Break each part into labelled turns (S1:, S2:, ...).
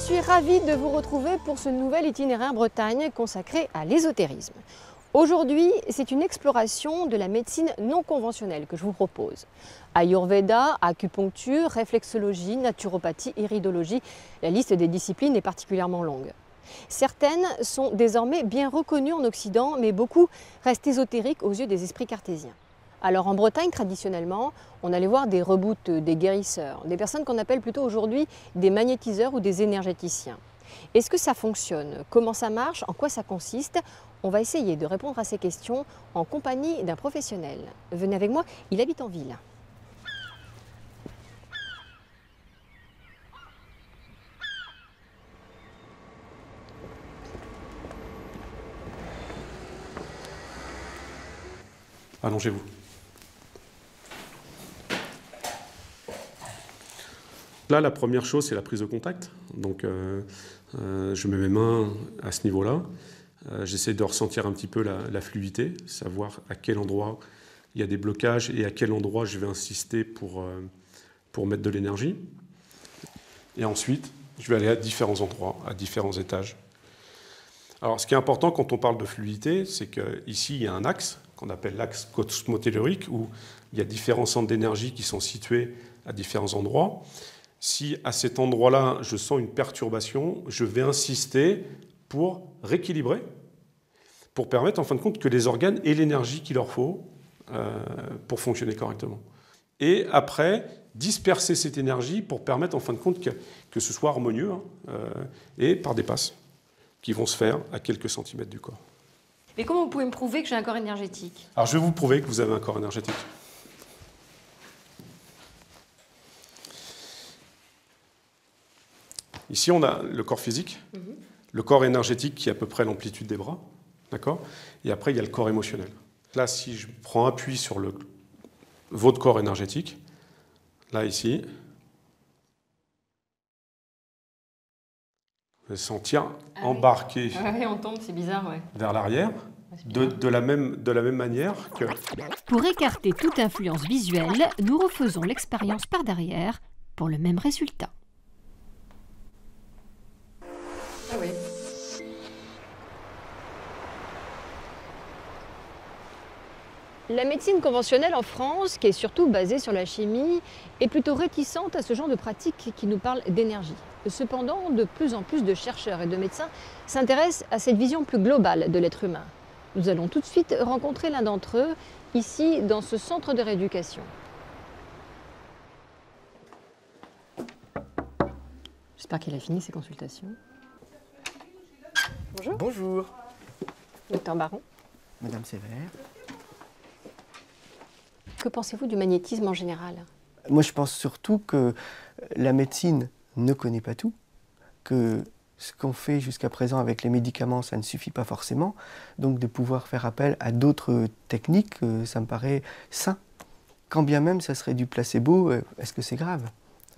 S1: suis ravie de vous retrouver pour ce nouvel itinéraire Bretagne consacré à l'ésotérisme. Aujourd'hui, c'est une exploration de la médecine non conventionnelle que je vous propose. Ayurveda, acupuncture, réflexologie, naturopathie, iridologie, la liste des disciplines est particulièrement longue. Certaines sont désormais bien reconnues en Occident, mais beaucoup restent ésotériques aux yeux des esprits cartésiens. Alors en Bretagne, traditionnellement, on allait voir des reboots, des guérisseurs, des personnes qu'on appelle plutôt aujourd'hui des magnétiseurs ou des énergéticiens. Est-ce que ça fonctionne? Comment ça marche? En quoi ça consiste? On va essayer de répondre à ces questions en compagnie d'un professionnel. Venez avec moi, il habite en ville.
S2: Allongez-vous. Là, la première chose, c'est la prise de contact. Donc, je mets mes mains à ce niveau-là. J'essaie de ressentir un petit peu la fluidité, savoir à quel endroit il y a des blocages et à quel endroit je vais insister pour mettre de l'énergie. Et ensuite, je vais aller à différents endroits, à différents étages. Alors, ce qui est important quand on parle de fluidité, c'est qu'ici, il y a un axe qu'on appelle l'axe cosmotellurique, où il y a différents centres d'énergie qui sont situés à différents endroits. Si à cet endroit-là, je sens une perturbation, je vais insister pour rééquilibrer, pour permettre en fin de compte que les organes aient l'énergie qu'il leur faut pour fonctionner correctement. Et après, disperser cette énergie pour permettre en fin de compte que ce soit harmonieux et par des passes qui vont se faire à quelques centimètres du corps.
S1: Mais comment vous pouvez me prouver que j'ai un corps énergétique?
S2: Alors je vais vous prouver que vous avez un corps énergétique. Ici, on a le corps physique, le corps énergétique qui est à peu près l'amplitude des bras, d'accord? Et après, il y a le corps émotionnel. Là, si je prends appui sur votre corps énergétique, là, ici, vous allez sentir embarqué
S1: on tombe, c'est bizarre, ouais.
S2: vers l'arrière, de la même manière que...
S3: Pour écarter toute influence visuelle, nous refaisons l'expérience par derrière pour le même résultat.
S1: Ah oui. La médecine conventionnelle en France, qui est surtout basée sur la chimie, est plutôt réticente à ce genre de pratique qui nous parle d'énergie. Cependant, de plus en plus de chercheurs et de médecins s'intéressent à cette vision plus globale de l'être humain. Nous allons tout de suite rencontrer l'un d'entre eux, ici, dans ce centre de rééducation. J'espère qu'il a fini ses consultations. Bonjour.
S4: Bonjour.
S1: Docteur Baron.
S4: Madame Sévère.
S1: Que pensez-vous du magnétisme en général?
S4: Moi, je pense surtout que la médecine ne connaît pas tout, que ce qu'on fait jusqu'à présent avec les médicaments, ça ne suffit pas forcément. Donc de pouvoir faire appel à d'autres techniques, ça me paraît sain. Quand bien même ça serait du placebo, est-ce que c'est grave?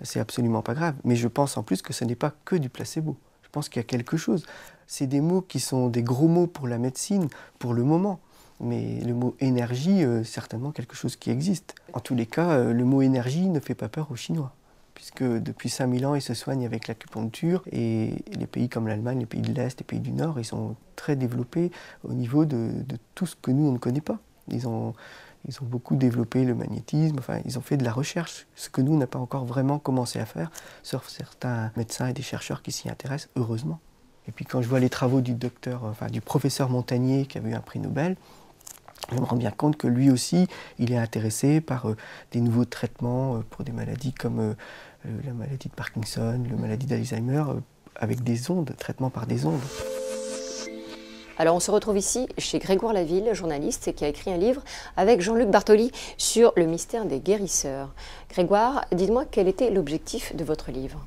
S4: C'est absolument pas grave. Mais je pense en plus que ce n'est pas que du placebo. Je pense qu'il y a quelque chose. C'est des mots qui sont des gros mots pour la médecine, pour le moment. Mais le mot énergie, certainement quelque chose qui existe. En tous les cas, le mot énergie ne fait pas peur aux Chinois, puisque depuis 5000 ans, ils se soignent avec l'acupuncture, et les pays comme l'Allemagne, les pays de l'Est, les pays du Nord, ils sont très développés au niveau de tout ce que nous, on ne connaît pas. Ils ont beaucoup développé le magnétisme, enfin, ils ont fait de la recherche, ce que nous, on n'a pas encore vraiment commencé à faire, sauf certains médecins et des chercheurs qui s'y intéressent, heureusement. Et puis quand je vois les travaux du professeur Montagnier, qui a eu un prix Nobel, je me rends bien compte que lui aussi, il est intéressé par des nouveaux traitements pour des maladies comme la maladie de Parkinson, la maladie d'Alzheimer, avec des ondes, traitement par des ondes.
S1: Alors on se retrouve ici chez Grégoire Laville, journaliste, qui a écrit un livre avec Jean-Luc Bartoli sur le mystère des guérisseurs. Grégoire, dites-moi quel était l'objectif de votre livre?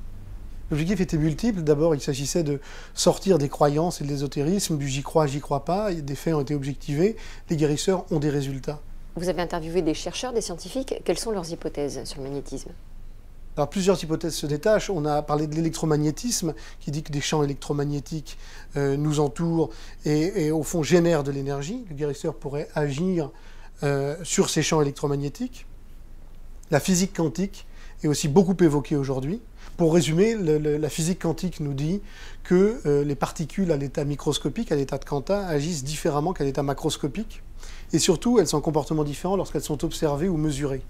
S5: L'objectif était multiple. D'abord, il s'agissait de sortir des croyances et de l'ésotérisme, du j'y crois pas. Des faits ont été objectivés. Les guérisseurs ont des résultats.
S1: Vous avez interviewé des chercheurs, des scientifiques. Quelles sont leurs hypothèses sur le magnétisme?
S5: Alors, plusieurs hypothèses se détachent. On a parlé de l'électromagnétisme, qui dit que des champs électromagnétiques nous entourent et au fond, génèrent de l'énergie. Le guérisseur pourrait agir sur ces champs électromagnétiques. La physique quantique est aussi beaucoup évoqué aujourd'hui. Pour résumer, la physique quantique nous dit que les particules à l'état microscopique, à l'état de quanta, agissent différemment qu'à l'état macroscopique. Et surtout, elles ont un comportement différent lorsqu'elles sont observées ou mesurées.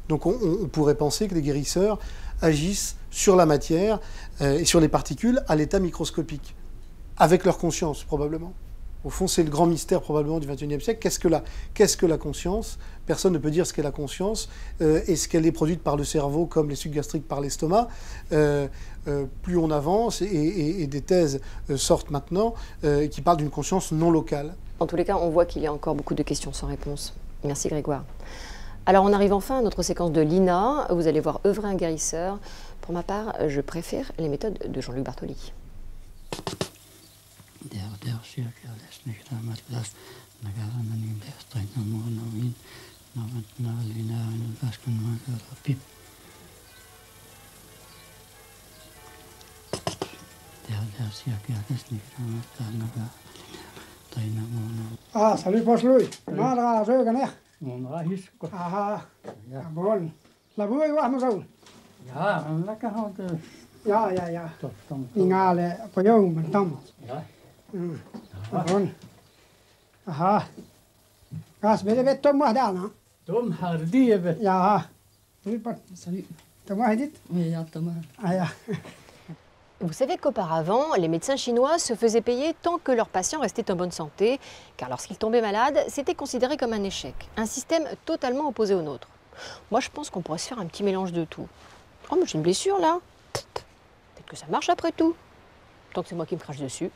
S5: Donc on pourrait penser que les guérisseurs agissent sur la matière et sur les particules à l'état microscopique, avec leur conscience probablement. Au fond, c'est le grand mystère probablement du XXIe siècle. Qu'est-ce que la conscience? Personne ne peut dire ce qu'est la conscience. Est-ce qu'elle est produite par le cerveau comme les sucs gastriques par l'estomac? Plus on avance, et des thèses sortent maintenant qui parlent d'une conscience non locale.
S1: En tous les cas, on voit qu'il y a encore beaucoup de questions sans réponse. Merci Grégoire. Alors on arrive enfin à notre séquence de l'INA. Vous allez voir œuvrer un guérisseur. Pour ma part, je préfère les méthodes de Jean-Luc Bartoli.
S6: Ah, salut Paslui. Mara Söganer. Aha. Bon. La voi vahma saul.
S7: Ja, lekker houdt.
S6: Ja. Ingale på jomen tam.
S7: Ja.
S6: Bon. Aha. Gas bede vetto mahdana.
S7: De har det.
S6: Ja. Salut. Thomas dit?
S7: Oui, ja, Thomas.
S6: Ah ja.
S1: Vous savez qu'auparavant, les médecins chinois se faisaient payer tant que leurs patients restaient en bonne santé, car lorsqu'ils tombaient malades, c'était considéré comme un échec, un système totalement opposé au nôtre. Moi, je pense qu'on pourrait se faire un petit mélange de tout. Oh, mais j'ai une blessure là. Peut-être que ça marche après tout. Tant que c'est moi qui me crache dessus.